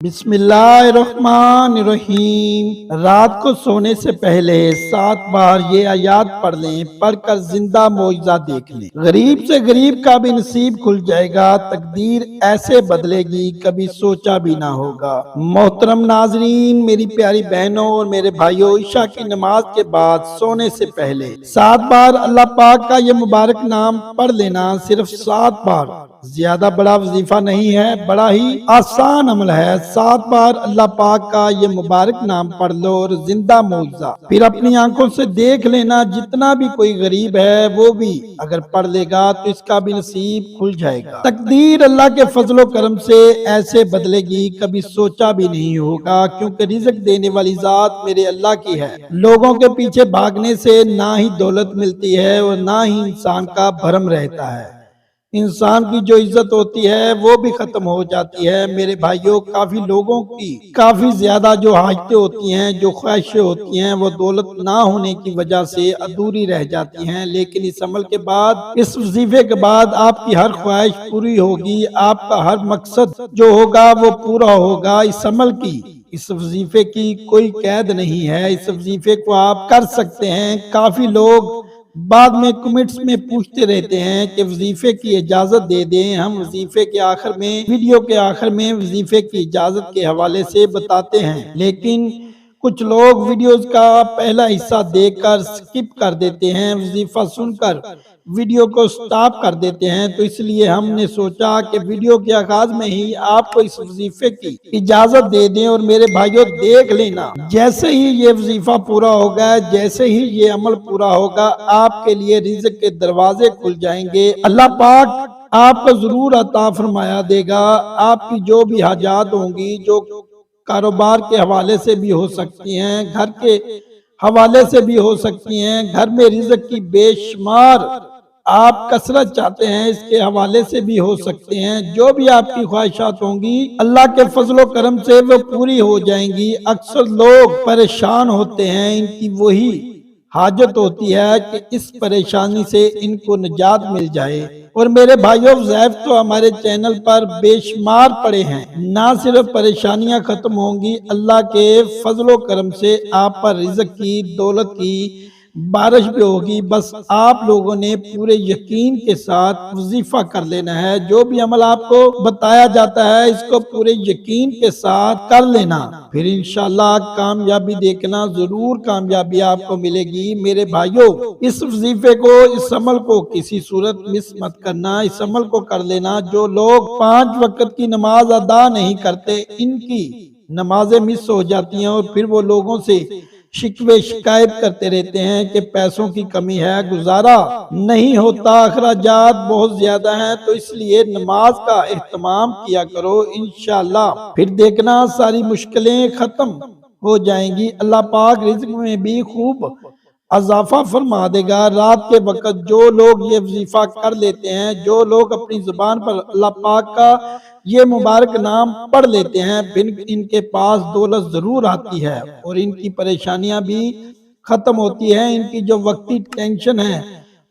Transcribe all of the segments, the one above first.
بسم اللہ الرحمن الرحیم۔ رات کو سونے سے پہلے 7 بار یہ آیات پڑھ لیں، پڑھ کر زندہ معجزہ دیکھ لیں۔ غریب سے غریب کا بھی نصیب کھل جائے گا، تقدیر ایسے بدلے گی کبھی سوچا بھی نہ ہوگا۔ محترم ناظرین، میری پیاری بہنوں اور میرے بھائیوں، عشاء کی نماز کے بعد سونے سے پہلے 7 بار اللہ پاک کا یہ مبارک نام پڑھ لینا، صرف 7 بار، زیادہ بڑا وظیفہ نہیں ہے، بڑا ہی آسان عمل ہے۔ 7 بار اللہ پاک کا یہ مبارک نام پڑھ لو اور زندہ معجزہ پھر اپنی آنکھوں سے دیکھ لینا۔ جتنا بھی کوئی غریب ہے وہ بھی اگر پڑھ لے گا تو اس کا بھی نصیب کھل جائے گا۔ تقدیر اللہ کے فضل و کرم سے ایسے بدلے گی کبھی سوچا بھی نہیں ہوگا، کیونکہ رزق دینے والی ذات میرے اللہ کی ہے۔ لوگوں کے پیچھے بھاگنے سے نہ ہی دولت ملتی ہے اور نہ ہی انسان کا بھرم رہتا ہے۔ انسان کی جو عزت ہوتی ہے وہ بھی ختم ہو جاتی ہے۔ میرے بھائیوں، کافی لوگوں کی کافی زیادہ جو حاجتیں ہوتی ہیں، جو خواہشیں ہوتی ہیں، وہ دولت نہ ہونے کی وجہ سے ادھوری رہ جاتی ہیں، لیکن اس عمل کے بعد، اس وظیفے کے بعد آپ کی ہر خواہش پوری ہوگی، آپ کا ہر مقصد جو ہوگا وہ پورا ہوگا۔ اس عمل کی، اس وظیفے کی کوئی قید نہیں ہے، اس وظیفے کو آپ کر سکتے ہیں۔ کافی لوگ بعد میں کمنٹس میں پوچھتے رہتے ہیں کہ وظیفے کی اجازت دے دیں، ہم وظیفے کے آخر میں، ویڈیو کے آخر میں وظیفے کی اجازت کے حوالے سے بتاتے ہیں، لیکن کچھ لوگ ویڈیوز کا پہلا حصہ دیکھ کر سکپ کر دیتے ہیں، وظیفہ سن کر ویڈیو کو سٹاپ کر دیتے ہیں۔ تو اس لیے ہم نے سوچا کہ ویڈیو کے آغاز میں ہی آپ کو اس وظیفے کی اجازت دے دیں، اور میرے بھائیوں دیکھ لینا، جیسے ہی یہ وظیفہ پورا ہوگا، جیسے ہی یہ عمل پورا ہوگا، آپ کے لیے رزق کے دروازے کھل جائیں گے۔ اللہ پاک آپ کو ضرور عطا فرمایا دے گا۔ آپ کی جو بھی حاجات ہوں گی، جو کاروبار کے حوالے سے بھی ہو سکتی ہیں، گھر کے حوالے سے بھی ہو سکتی ہیں، گھر میں رزق کی بے شمار آپ کثرت چاہتے ہیں، اس کے حوالے سے بھی ہو سکتے ہیں۔ جو بھی آپ کی خواہشات ہوں گی، اللہ کے فضل و کرم سے وہ پوری ہو جائیں گی۔ اکثر لوگ پریشان ہوتے ہیں، ان کی وہی حاجت ہوتی ہے کہ اس پریشانی سے ان کو نجات مل جائے۔ اور میرے بھائیوں، وظائف تو ہمارے چینل پر بے شمار پڑے ہیں، نہ صرف پریشانیاں ختم ہوں گی، اللہ کے فضل و کرم سے آپ پر رزق کی، دولت کی بارش بھی ہوگی۔ بس آپ لوگوں نے پورے یقین کے ساتھ وظیفہ کر لینا ہے۔ جو بھی عمل آپ کو بتایا جاتا ہے، اس کو پورے یقین کے ساتھ کر لینا، پھر انشاءاللہ کامیابی دیکھنا، ضرور کامیابی آپ کو ملے گی۔ میرے بھائیوں، اس وظیفے کو، اس عمل کو کسی صورت مس مت کرنا، اس عمل کو کر لینا۔ جو لوگ 5 وقت کی نماز ادا نہیں کرتے، ان کی نمازیں مس ہو جاتی ہیں، اور پھر وہ لوگوں سے شکوے شکایت کرتے رہتے ہیں کہ پیسوں کی کمی ہے، گزارا نہیں ہوتا، اخراجات بہت زیادہ ہیں، تو اس لیے نماز کا اہتمام کیا کرو۔ انشاءاللہ پھر دیکھنا ساری مشکلیں ختم ہو جائیں گی۔ اللہ پاک رزق میں بھی خوب اضافہ فرما دے گا۔ رات کے وقت جو لوگ یہ وظیفہ کر لیتے ہیں، جو لوگ اپنی زبان پر اللہ پاک کا یہ مبارک نام پڑھ لیتے ہیں، پھر ان کے پاس دولت ضرور آتی ہے، اور ان کی پریشانیاں بھی ختم ہوتی ہیں، ان کی جو وقتی ٹینشن ہے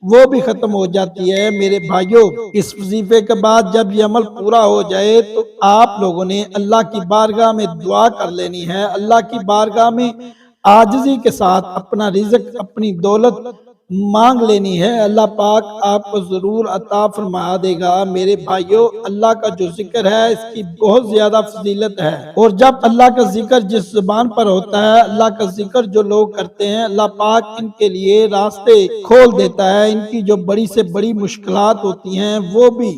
وہ بھی ختم ہو جاتی ہے۔ میرے بھائیوں، اس وظیفے کے بعد جب یہ عمل پورا ہو جائے تو آپ لوگوں نے اللہ کی بارگاہ میں دعا کر لینی ہے، اللہ کی بارگاہ میں عاجزی کے ساتھ اپنا رزق، اپنی دولت مانگ لینی ہے۔ اللہ پاک آپ کو ضرور عطا فرما دے گا۔ میرے بھائیوں، اللہ کا جو ذکر ہے اس کی بہت زیادہ فضیلت ہے، اور جب اللہ کا ذکر جس زبان پر ہوتا ہے، اللہ کا ذکر جو لوگ کرتے ہیں، اللہ پاک ان کے لیے راستے کھول دیتا ہے۔ ان کی جو بڑی سے بڑی مشکلات ہوتی ہیں وہ بھی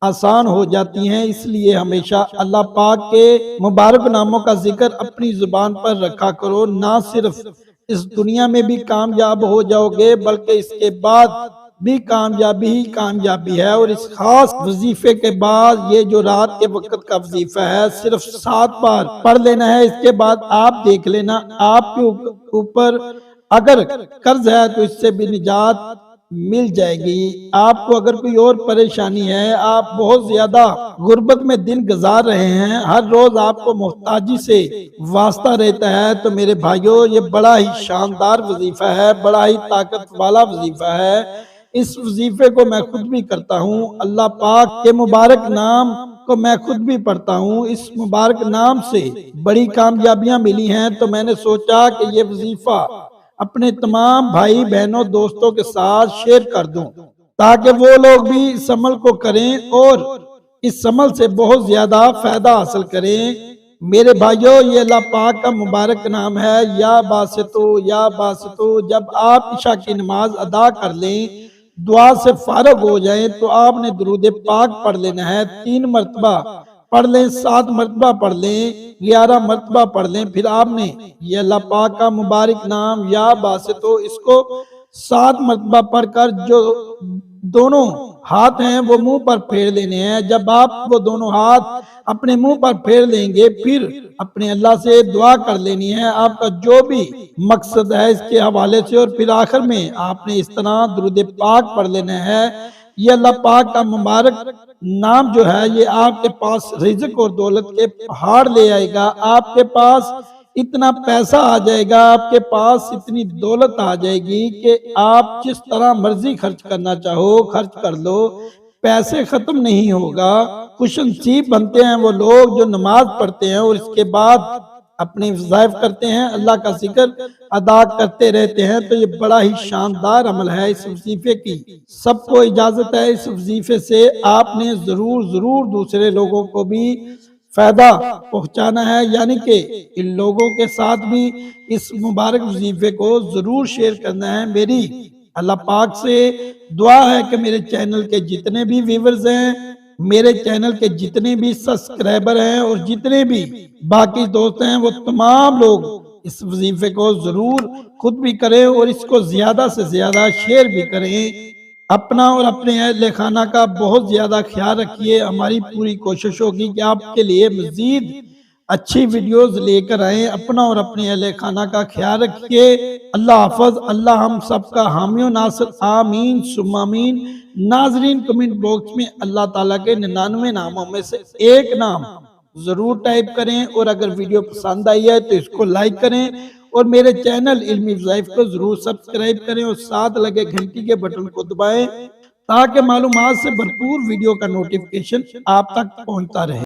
آسان ہو جاتی ہیں۔ اس لیے ہمیشہ اللہ پاک کے مبارک ناموں کا ذکر اپنی زبان پر رکھا کرو۔ نہ صرف اس دنیا میں بھی کامیاب ہو جاؤ گے، بلکہ اس کے بعد بھی کامیابی ہی کامیابی ہے۔ اور اس خاص وظیفے کے بعد یہ جو رات کے وقت کا وظیفہ ہے، صرف 7 بار پڑھ لینا ہے۔ اس کے بعد آپ دیکھ لینا، آپ کے اوپر اگر قرض ہے تو اس سے بھی نجات مل جائے گی۔ آپ کو اگر کوئی اور پریشانی ہے، آپ بہت زیادہ غربت میں دن گزار رہے ہیں، ہر روز آپ کو محتاجی سے واسطہ رہتا ہے، تو میرے بھائیوں، یہ بڑا ہی شاندار وظیفہ ہے، بڑا ہی طاقت والا وظیفہ ہے۔ اس وظیفے کو میں خود بھی کرتا ہوں۔ اللہ پاک کے مبارک نام کو میں خود بھی پڑھتا ہوں۔ اس مبارک نام سے بڑی کامیابیاں ملی ہیں، تو میں نے سوچا کہ یہ وظیفہ اپنے تمام بھائی بہنوں دوستوں کے ساتھ شیئر کر دوں، تاکہ وہ لوگ بھی اس عمل کو کریں اور اس عمل سے بہت زیادہ فائدہ حاصل کریں۔ میرے بھائیوں، یہ اللہ پاک کا مبارک نام ہے، یا باسطو یا باسطو۔ جب آپ عشاء کی نماز ادا کر لیں، دعا سے فارغ ہو جائیں، تو آپ نے درود پاک پڑھ لینا ہے۔ 3 مرتبہ پڑھ لیں، 7 مرتبہ پڑھ لیں، 11 مرتبہ پڑھ لیں۔ پھر آپ نے یہ اللہ پاک کا مبارک نام یا باسطو، اس کو 7 مرتبہ پڑھ کر جو دونوں ہاتھ ہیں وہ منہ پر پھیر لینے ہیں۔ جب آپ وہ دونوں ہاتھ اپنے منہ پر پھیر لیں گے، پھر اپنے اللہ سے دعا کر لینی ہے، آپ کا جو بھی مقصد ہے اس کے حوالے سے، اور پھر آخر میں آپ نے اس طرح درود پاک پڑھ لینا ہے۔ یہ اللہ پاک کا مبارک نام جو ہے، یہ آپ کے پاس رزق اور دولت کے پہاڑ لے آئے گا۔ آپ کے پاس اتنا پیسہ آ جائے گا، آپ کے پاس اتنی دولت آ جائے گی کہ آپ جس طرح مرضی خرچ کرنا چاہو خرچ کر لو، پیسے ختم نہیں ہوگا۔ خوش نصیب بنتے ہیں وہ لوگ جو نماز پڑھتے ہیں اور اس کے بعد اپنے وظائف کرتے ہیں، اللہ کا ذکر ادا کرتے رہتے ہیں۔ تو یہ بڑا ہی شاندار عمل ہے اس وظیفے کی۔ سب کو اجازت ہے اس وظیفے سے آپ نے ضرور دوسرے لوگوں کو بھی فائدہ پہنچانا ہے، یعنی کہ ان لوگوں کے ساتھ بھی اس مبارک وظیفے کو ضرور شیئر کرنا ہے۔ میری اللہ پاک سے دعا ہے کہ میرے چینل کے جتنے بھی ویورز ہیں، میرے چینل کے جتنے بھی سبسکرائبر ہیں، اور جتنے بھی باقی دوست ہیں، وہ تمام لوگ اس وظیفے کو ضرور خود بھی کریں اور اس کو زیادہ سے زیادہ شیئر بھی کریں۔ اپنا اور اپنے اہل خانہ کا بہت زیادہ خیال رکھیے۔ ہماری پوری کوشش ہوگی کہ آپ کے لیے مزید اچھی ویڈیوز لے کر آئیں۔ اپنا اور اپنے اہل خانہ کا خیال رکھیے۔ اللہ حافظ۔ اللہ ہم سب کا حامی و ناصر، آمین ثم آمین۔ ناظرین، کمنٹ باکس میں اللہ تعالیٰ کے 99 ناموں میں سے ایک نام ضرور ٹائپ کریں، اور اگر ویڈیو پسند آئی ہے تو اس کو لائک کریں، اور میرے چینل علمی وظائف کو ضرور سبسکرائب کریں، اور ساتھ لگے گھنٹی کے بٹن کو دبائیں، تاکہ معلومات سے بھرپور ویڈیو کا نوٹیفیکیشن آپ تک پہنچتا رہے۔